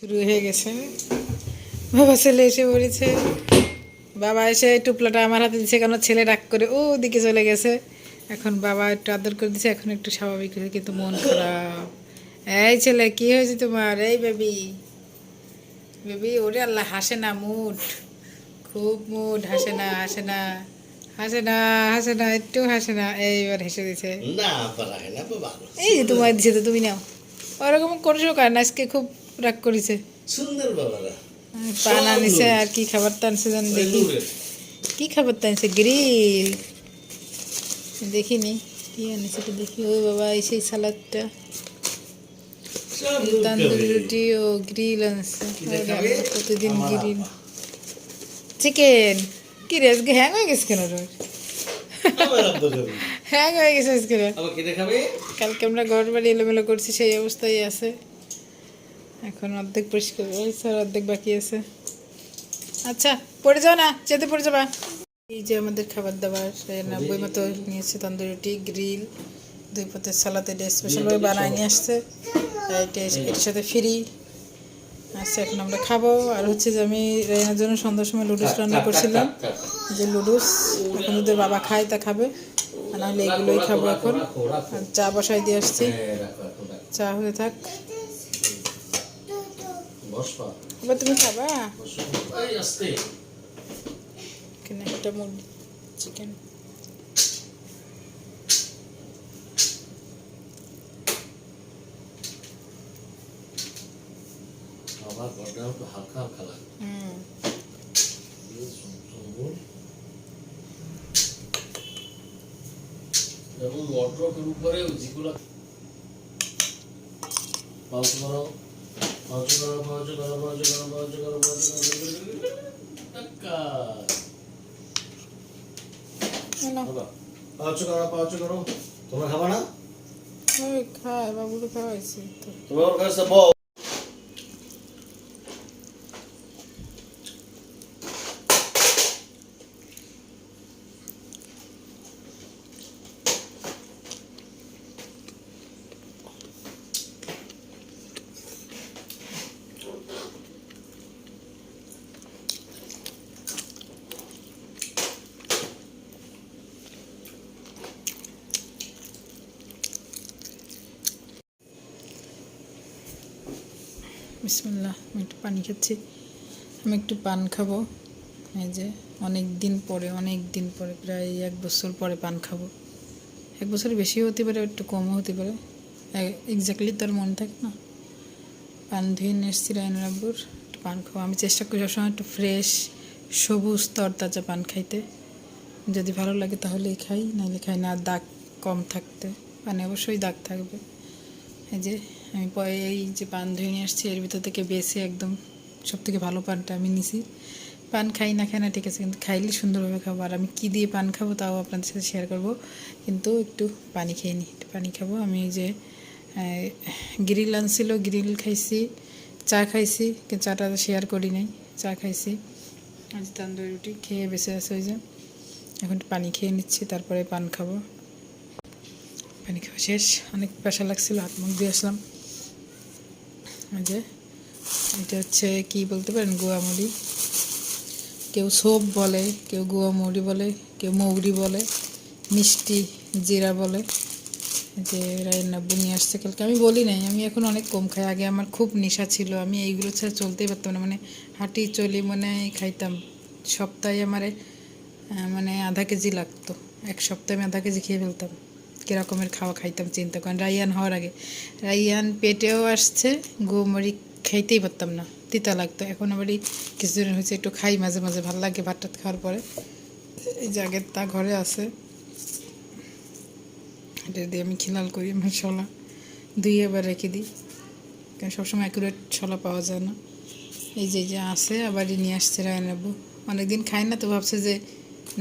শুরু হয়ে গেছে। বাবা ছেলে এসে পড়েছে। বাবা এসে টুপলাটা আমার হাতে দিচ্ছে, কেন ছেলে রাগ করে ও দিকে চলে গেছে। এখন বাবা একটু আদর করে দিচ্ছে, এখন একটু স্বাভাবিক হয়েছে, কিন্তু মন খারাপ। এই ছেলে কি হয়েছে তোমার? এই বেবি, বেবি ওরে আল্লাহ, হাসে না, মুড খুব মুড, হাসে না, হাসে না, হাসে না, হাসে না, একটু হাসে না। এইবার হেসে দিছে। এই যে তোমার দিছে, তো তুমি নাও। ওরকম করছো কারণ আজকে খুব রাগ করেছে। সুন্দর বাবারা পান আনিছে, আর কি খাবার টানছে জানি, দেখি কি খাবার টানছে। গ্রিল দেখিনি কি আনিছে, তো দেখি। ওই বাবা এই সেই সালাদটা, তন্দুরি রুটি ও গ্রিল আনছে। প্রতিদিন গ্রিল চিকেন। কি রে আজকে হ্যাং হয়ে গেছে কেন? হ্যাং হয়ে গেছে আজকে। কালকে আমরা ঘর বাড়ি এলোমেলো করছি, সেই অবস্থায় আছে। এখন অর্ধেক পরিষ্কার হয়েছে, আর অর্ধেক বাকি আছে। আচ্ছা পড়ে যাও না, যেতে পড়ে যাবা। এই যে আমাদের খাবার দাবার 90 মতো নিয়েছে। তন্দুরি রুটি, গ্রিল, 2 পদের সালাদ, এটা স্পেশালভাবে বানায় নিয়ে আসছে। এটার সাথে ফ্রি আচ্ছা। এখন আমরা খাবো। আর হচ্ছে যে আমি রায়নার জন্য সন্ধ্যার সময় লুডুস রান্না করছিলাম, যে লুডুস এখন যদি বাবা খায় তা খাবে, আর নাহলে এগুলোই খাবো এখন। আর চা বসাই দিয়ে আসছি, চা হয়ে থাক। এবার তুমি খাবা? এখানে একটা মুরগি চিকেন। আমার বড়টা একটু হালকা হালকা লাগে। এবং ওয়ার্ড্রপের উপরে যেগুলো পাউচ করো, পাউচ করো, পাউচ করো, পাউচ করো, পাউচ করো, পাউচ করো, টাকা পাউচ করো, পাউচ করো। তোমরা খাবা না? ওই খায়, বাবুকে খাওয়াইছি তো। তোমার কাছে বল। বিসমিল্লাহ। আমি একটু পানি খাচ্ছি। আমি একটু পান খাবো। এই যে অনেক দিন পরে, অনেক দিন পরে, প্রায় 1 বছর পরে পান খাবো। 1 বছরের বেশিও হতে পারে, একটু কমও হতে পারে, এক্স্যাক্টলি তার মনে থাকে না। পান ধুয়ে নিয়ে এসেছি রায়নার আব্বুর, একটু পান খাবো। আমি চেষ্টা করি সবসময় একটু ফ্রেশ সবুজ তরতাজা পান খাইতে। যদি ভালো লাগে তাহলেই খাই, নাহলে খাই না। দাগ কম থাকতে, পানে অবশ্যই দাগ থাকবে। এই যে আমি এই যে পান ধুয়ে নিয়ে আসছি, এর ভিতর থেকে বেছে একদম সব থেকে ভালো পানটা আমি নিছি। পান খাই না, খাই না ঠিক আছে, কিন্তু খাইলে সুন্দরভাবে খাবো। আর আমি কী দিয়ে পান খাবো তাও আপনাদের সাথে শেয়ার করব, কিন্তু একটু পানি খেয়ে নিই, একটু পানি খাবো। আমি এই যে গ্রিল আনছিল, গ্রিল খাইছি, চা খাইছি, কিন্তু চাটা শেয়ার করি নাই, চা খাইছি। আজ তন্দুরি রুটি খেয়ে বেঁচে আছে। ওই যে এখন পানি খেয়ে নিচ্ছি, তারপরে পান খাবো। পানি খাওয়া শেষ, অনেক পেশা লাগছিল, হাত মুখ দিয়ে আসলাম। যে এটা হচ্ছে কি বলতে পারেন, গুয়া মুড়ি। কেউ সোপ বলে, কেউ গুয়া মুড়ি বলে, কেউ মৌরি বলে, মিষ্টি জিরা বলে। যে রায়নাব্বু নিয়ে আসছে কালকে, আমি বলি নাই, আমি এখন অনেক কম খাই। আগে আমার খুব নেশা ছিল, আমি এইগুলো ছাড়া চলতেই পারতাম না। মানে হাঁটি চলি মানে খাইতাম। সপ্তাহে আমার মানে আধা কেজি লাগতো। 1 সপ্তাহে আমি আধা কেজি খেয়ে ফেলতাম। কীরকমের খাওয়া খাইতাম চিন্তা করেন। রাইয়ান হওয়ার আগে রাইয়ান পেটেও আসছে, গোমরি খাইতেই পারতাম না, তিতা লাগতো। এখন আবারই কিছুদিন হয়েছে একটু খাই, মাঝে মাঝে ভালো লাগে ভাত টাত খাওয়ার পরে। এই যে আগের তা ঘরে আছে, এটা দিয়ে আমি খিলাল করি। আমার শলা ধুয়ে আবার রেখে দিই, কারণ সবসময় অ্যাকুরেট শলা পাওয়া যায় না। এই যে যে আছে, আবারই নিয়ে আসছে রায়নাব্বু। অনেকদিন খাই না তো, ভাবছে যে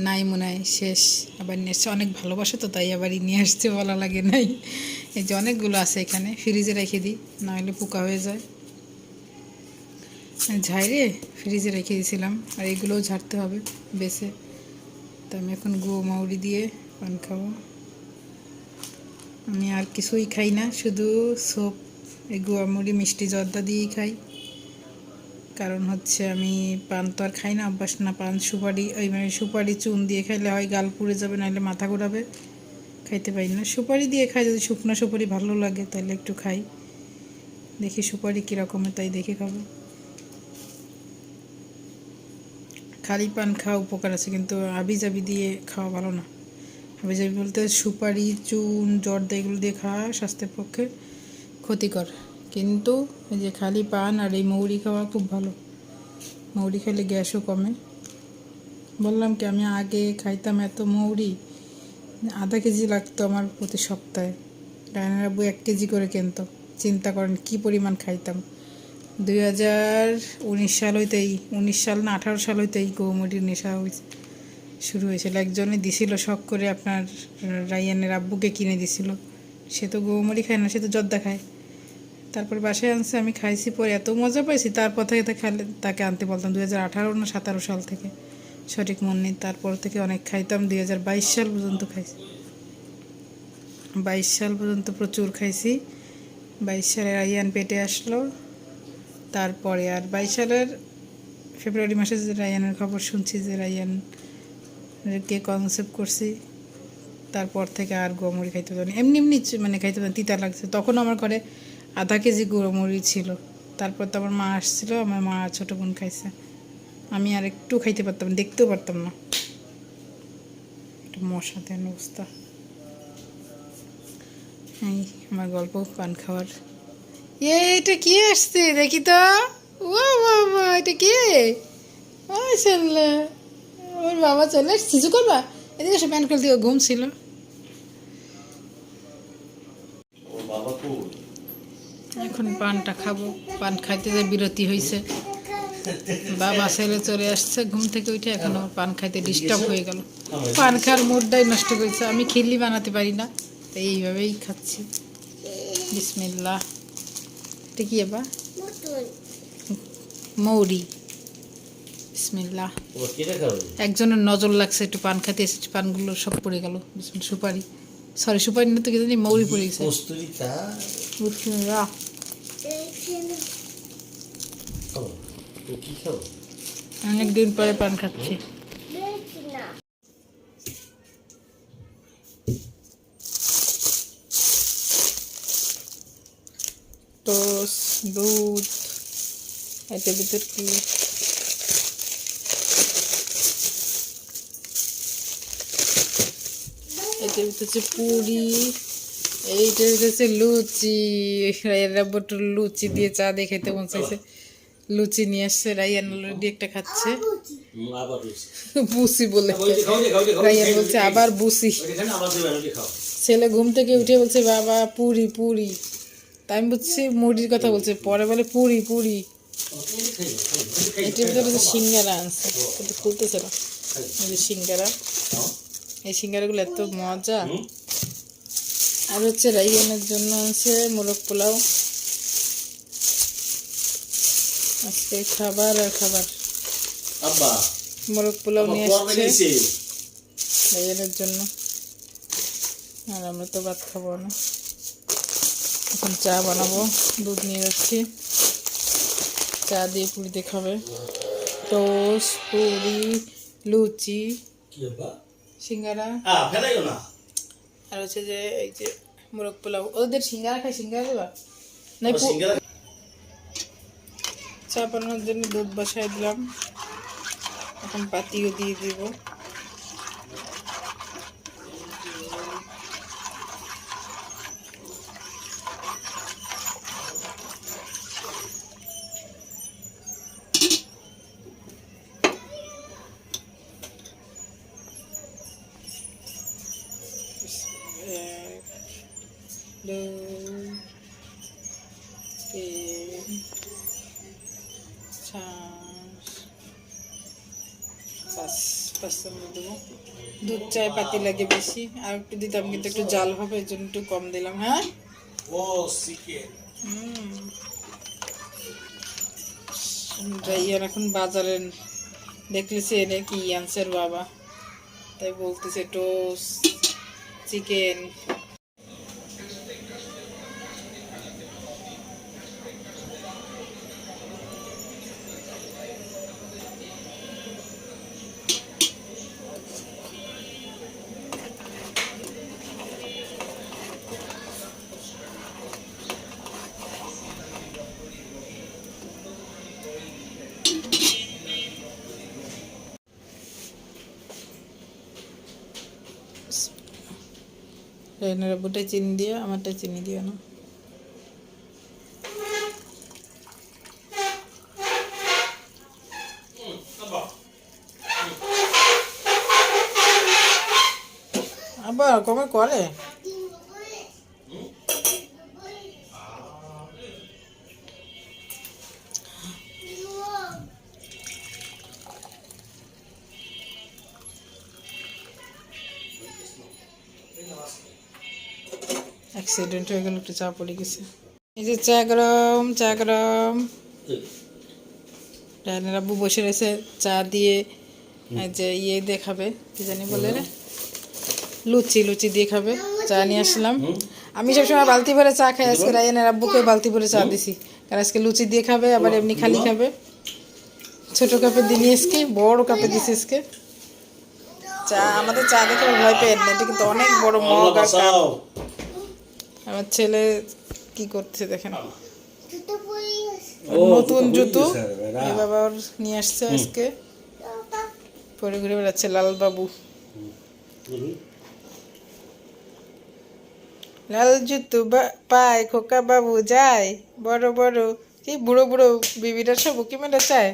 নাই মনে হয় শেষ, আবার নিয়ে আসছে। অনেক ভালোবাসে তো, তাই আবারই নিয়ে আসছে, বলা লাগে নাই। এই যে অনেকগুলো আছে এখানে, ফ্রিজে রেখে দিই, নাহলে পোকা হয়ে যায়। ঝাইরে ফ্রিজে রেখে দিয়েছিলাম, আর এগুলোও ঝাড়তে হবে বেছে। তো আমি এখন মৌরি দিয়ে পান খাবো। আমি আর কিছুই খাই না, শুধু সোপ, এই গুয়া মুড়ি মিষ্টি জর্দা দিয়েই খাই। কারণ হচ্ছে আমি পান তো আর খাই না, অভ্যাস না। পান সুপারি ওই মানে সুপারি চুন দিয়ে খাইলে হয় গাল পুড়ে যাবে, নাহলে মাথা ঘোরাবে, খাইতে পারি না। সুপারি দিয়ে খাই, যদি শুকনো সুপারি ভালো লাগে তাহলে একটু খাই। দেখি সুপারি কীরকমের, তাই দেখে খাবো। খালি পান খাওয়া উপকার আছে, কিন্তু হাবিজাবি দিয়ে খাওয়া ভালো না। হাবিজাবি বলতে সুপারি, চুন, জর্দা এগুলো দিয়ে খাওয়া স্বাস্থ্যের পক্ষে ক্ষতিকর। কিন্তু এই যে খালি পান আর এই মৌরি খাওয়া খুব ভালো। মৌরি খেলে গ্যাসও কমে। বললাম কি, আমি আগে খাইতাম এত মৌরি, আধা কেজি লাগতো আমার প্রতি সপ্তাহে। ডায়নার আব্বু 1 কেজি করে কিনতো। চিন্তা করেন কী পরিমাণ খাইতাম। 2019 সাল হইতেই, 19 সাল না 18 সাল হইতেই গৌমুড়ির নেশা শুরু হয়েছিল। একজনে দিছিল শখ করে, আপনার রাইয়ানের আব্বুকে কিনে দিছিল। সে তো গৌমুড়ি খায় না, সে তো জর্দা খায়। তারপর বাসায় আনছে, আমি খাইছি, পরে এত মজা পাইছি, তারপর থেকে তাকে আনতে বলতাম। 2018 না 17 সাল থেকে, সঠিক মনে নেই। তারপর থেকে অনেক খাইতাম। 2022 সাল পর্যন্ত খাইছি। 22 সাল পর্যন্ত প্রচুর খাইছি। 22 সালে রাইয়ান পেটে আসলো। তারপরে আর 22 সালের ফেব্রুয়ারি মাসে যে রাইয়ানের খবর শুনছি, যে রাইয়ানকে কনসেপ্ট করছি, তারপর থেকে আর গুঁড়োমুড়ি খাইতে পারি। এমনি এমনি মানে খাইতে পারি, তিতা লাগছে। তখন আমার ঘরে আধা কেজি গুঁড়োমুড়ি ছিল। তারপর তো আমার মা আসছিল, আমার মা ছোটো বোন খাইছে। আমি আর একটু খাইতে পারতাম, দেখতেও পারতাম না। একটা মশা দেন অবস্থা। এই আমার গল্প পান খাওয়ার। এটা কি আসছে দেখি তো। ও বাবা, এটা কে? মাশাআল্লাহ, ওর বাবা চলে আসছে। কিছু করবা? এদিকে এসে প্যান খুলতে, ঘুম ছিল। এখন পানটা খাবো। পান খাইতে যে বিরতি হয়েছে। বাবা ছেলে চলে আসছে ঘুম থেকে উঠে, এখন আমার পান খাইতে ডিস্টার্ব হয়ে গেল। পান খাওয়ার মুডটাই নষ্ট করেছে। আমি খিল্লি বানাতে পারি না, তাই এইভাবেই খাচ্ছি। বিসমিল্লাহ। এটা কি এবার? মৌরি। বিসমিল্লাহ। একজনের নজর লাগছে, একটু পান খাইতে এসেছে, পানগুলো সব পড়ে গেল। সুপারি, সরি সুপারি না তো, কি জানি মৌরি পড়ে গেছে। বিসমিল্লাহ। অনেকদিন পরে পান খাচ্ছি। টোস্ট, দুধ, এটার ভিতর কি? এটার ভিতর হচ্ছে পুরি, এইটার ভিতর হচ্ছে লুচি। রাব্বুর লুচি দিয়ে চা দিয়ে খেতে মন চাইছে, লুচি নিয়ে আসছে। রাইয়ান অলরেডি একটা খাচ্ছে। বুসি বলে রাইয়ান বলছে আবার বুসি। ছেলে ঘুম থেকে উঠে বলছে বাবা পুরি পুরি। তাই আমি বলছি মুড়ির কথা বলছে, পরে বলে পুরি পুরি। এটার ভিতরে যে সিঙ্গারা আনছে, কিন্তু খুলতেছে না। এই যে সিঙ্গারা, এই সিঙ্গারাগুলো এত মজা। আর হচ্ছে রাইয়ানের জন্য আছে মোরগ পোলাও। আজকে খাবার আর খাবার। মোরগ পোলাও নিয়ে আসছে রাইয়ানের জন্য, আর আমরা তো ভাত খাবো না। এখন চা বানাবো, দুধ নিয়ে যাচ্ছি। চা দিয়ে পুরি দিয়ে খাবে। টোস্ট, পুরি, লুচি, সিঙ্গারা, আর হচ্ছে যে এই যে মোরগ পোলাও। ওদের সিঙ্গারা খাই, সিঙ্গারা দেবা না? চা বানানোর জন্য দুধ বসাই দিলাম, এখন পাতিও দিয়ে দিব। এক, দুই, তিন, চার, পাঁচ চামচ দেবো। দুধ চায় পাতি লাগে বেশি, আর একটু দিতাম কিন্তু একটু জাল হবে, এই জন্য একটু কম দিলাম। হ্যাঁ, রাইয়ান এখন বাজারে দেখলেছে এনে কি আনসার বাবা, তাই বলতেছে টোস্ট, চিকেন। রায়নের আব্বুটাই চিনি দিয়ে, আমারটাই চিনি দিও না। আবার কমে করে অ্যাক্সিডেন্ট হয়ে গেল, একটু চা পড়ে গেছে। এই যে চা গরম, চা গরম। রায়নের আব্বু বসে রয়েছে চা দিয়ে, এই যে ইয়ে দিয়ে খাবে, কি জানি বলে রে, লুচি, লুচি দিয়ে খাবে। চা নিয়ে আসলাম। আমি সবসময় বালতি ভরে চা খাই, আজকে রায়নের আব্বুকে বালতি ভরে চা দিছি, কারণ আজকে লুচি দিয়ে খাবে, আবার এমনি খালি খাবে। ছোট কাপে দিনি আজকে, বড় কাপে দিছি আজকে চা। আমাদের চা দেখে ভয় পেয়ে না, এটা কিন্তু অনেক বড় মগ আর কাপ। আমার ছেলে কি করছে দেখেন, নতুন জুতো এই বাবা ওর নিয়ে আসছে আজকে, পরে ঘুরে বেড়াচ্ছে লাল বাবু। লাল জুতো পায় খোকা বাবু যায়, বড় বড় কি বুড়ো বুড়ো বিবিরা সব উকি মেরে চায়।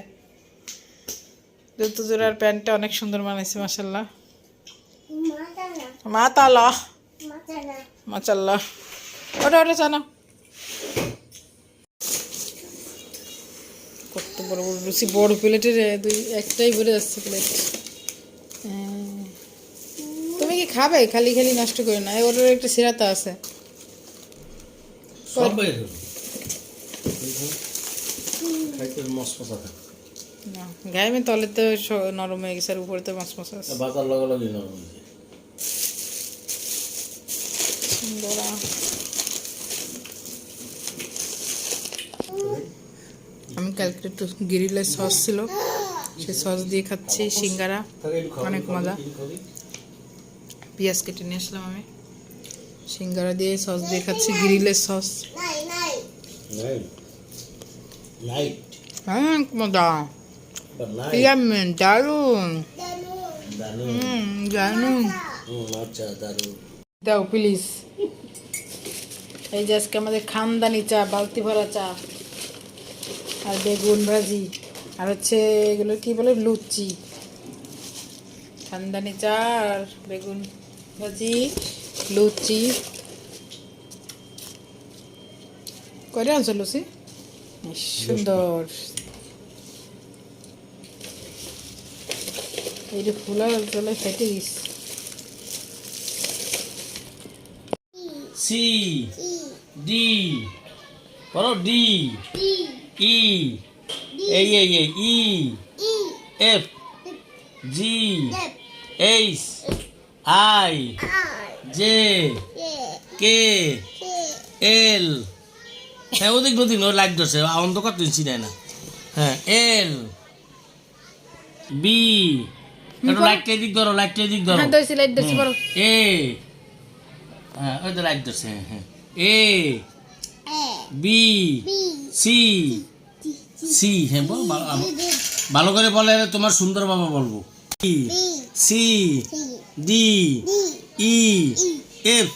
জুতো জোড়ার প্যান্টটা অনেক সুন্দর মানাইছে মাশাল্লাহ, মাতালা মাশাল্লাহ। ওটা ওটা জানো কত বড় বড় লুচি, বড় প্লেটের একটাই ভরে যাচ্ছে প্লেট। তুমি কি খাবে? খালি খালি নষ্ট করে না, ওটার একটা সিরাতা আছে। গায়ে তলে তো নরম হয়ে গেছে, আর উপরে তো মাছ মাছ আছে। আমি কালকে একটু গিরিলের সস ছিল, সে সস দিয়ে খাচ্ছি সিঙ্গারা, অনেক মজা। পেঁয়াজ কেটে নিয়ে আসলাম আমি, সিঙ্গারা দিয়ে সস দিয়ে খাচ্ছি, গ্রিলের সস। মজা, দারুন দারুন। দাও প্লিজ। এই যে আজকে আমাদের খানদানি চা, বালতি ভরা চা, আর বেগুন ভাজি, আর হচ্ছে এগুলো কি বলে লুচি। খানদানি চা আর বেগুন ভাজি, লুচি। করে আনছো লুচি? সুন্দর। এই যে ফুলা জলে ফেটে গেছে। সি ডি বলো, ডি ই এই এই এই E F G H I J K L. হ্যাঁ ওদিক ওদিক লাইট ধরছে, অন্ধকার তুই চিনাই না। হ্যাঁ এল বি, একটু লাইটটা এদিক ধরো, লাইটটা এদিক ধরো। এ, হ্যাঁ ওই তো লাইট ধরছে। হ্যাঁ এ বি সি সি। হ্যাঁ বল ভালো করে বলে, তোমার সুন্দর বাবা বলবো। C D E F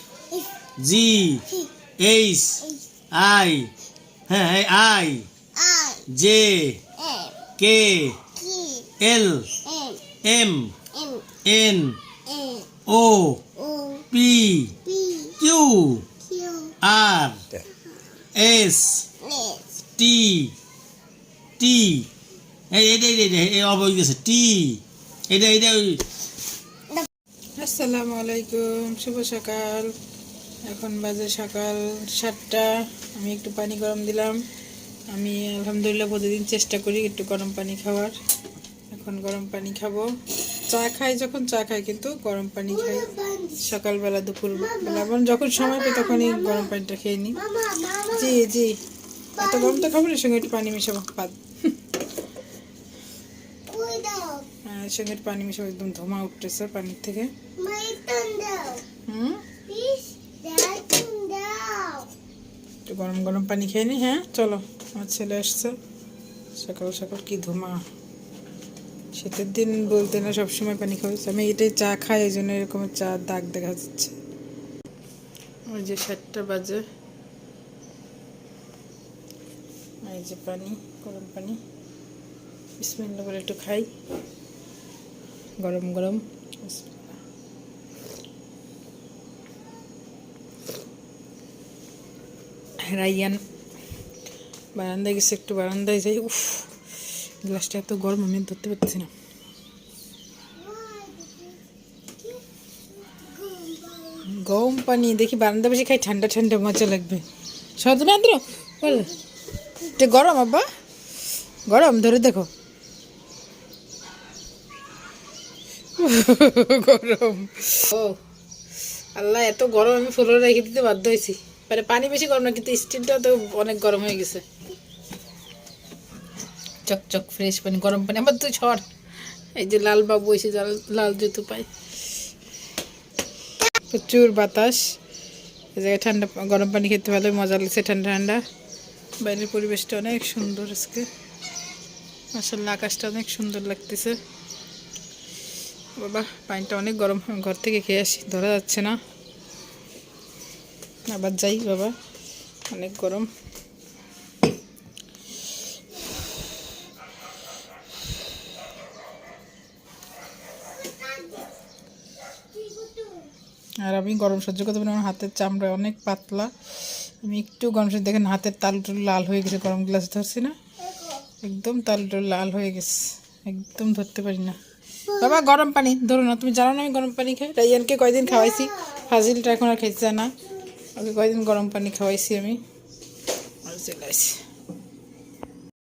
G H I, হ্যাঁ I J K L M N O P Q R S T T. এই অবৈ গেছে টি, এটা এটা। আসসালামু আলাইকুম, শুভ সকাল। এখন বাজে সকাল 7টা। আমি একটু পানি গরম দিলাম। আমি আলহামদুলিল্লাহ প্রতিদিন চেষ্টা করি একটু গরম পানি খাওয়ার। এখন গরম পানি খাবো। চা খাই, যখন চা খাই কিন্তু গরম পানি খাই সকালবেলা, দুপুরবেলা, এবং যখন সময় পাই তখনই গরম পানিটা খেয়ে নিই। জি জি, এত গরম তো খাবো না, সঙ্গে একটু পানি মেশাবো। সঙ্গে একটু পানি মেশাবো, একদম ধোঁয়া উঠতেছে পানির থেকে। একটু গরম গরম পানি খেয়ে নি। হ্যাঁ চলো, আমার ছেলে আসছে। সকাল সকাল কি ধোঁয়া। শীতের দিন বলতে না, সবসময় পানি খাওয়া। আমি এটাই চা খাই, এই জন্য এরকম চা দাগ দেখা যাচ্ছে। ওই যে 7টা বাজে। এই যে পানি, গরম পানি, বিসমিল্লাহ করে একটু খাই, গরম গরম। বিসমিল্লাহ। রাইয়ান বারান্দায় গেছে, একটু বারান্দায় যাই। উফ, গ্লাসটা এত গরম আমি ধরতে পারতেছি না। গরম পানি দেখি, বারান্দা বসে খাই, ঠান্ডা ঠান্ডা মজা লাগবে। সরদমে আন্দ্র বল, এটা গরম আব্বা, গরম, ধরে দেখো। গরম। ও আল্লাহ, এত গরম আমি ফুল রেখে দিতে বাধ্য হয়েছি। মানে পানি বেশি গরম না, কিন্তু স্টিলটা তো অনেক গরম হয়ে গেছে। চকচক ফ্রেশ পানি, গরম পানি। আবার তুই ছড়, এই যে লাল বাবু এসে লাল জুতো পাই। প্রচুর বাতাস, এই জায়গায় ঠান্ডা গরম পানি খেতে ভালো মজা লাগছে, ঠান্ডা ঠান্ডা। বাইরের পরিবেশটা অনেক সুন্দর আজকে, মাশাআল্লাহ, আকাশটা অনেক সুন্দর লাগতেছে। বাবা পানিটা অনেক গরম, ঘর থেকে খেয়ে আসি, ধরা যাচ্ছে না। আবার যাই বাবা, অনেক গরম। আর আমি গরম সহ্য করতে পারি, আমার হাতের চামড়া অনেক পাতলা। আমি একটু গরম সহ্য, দেখেন হাতের তালুটা লাল হয়ে গেছে, গরম গ্লাস ধরছি না, একদম তালুটা লাল হয়ে গেছে, একদম ধরতে পারি না। বাবা গরম পানি ধরো না, তুমি জানো না আমি গরম পানি খাই। রাইয়ানকে কয়দিন খাওয়াইছি, ফাজিলটা এখন আর খাইছে না, ওকে কয়দিন গরম পানি খাওয়াইছি আমি, আর চলে আসি।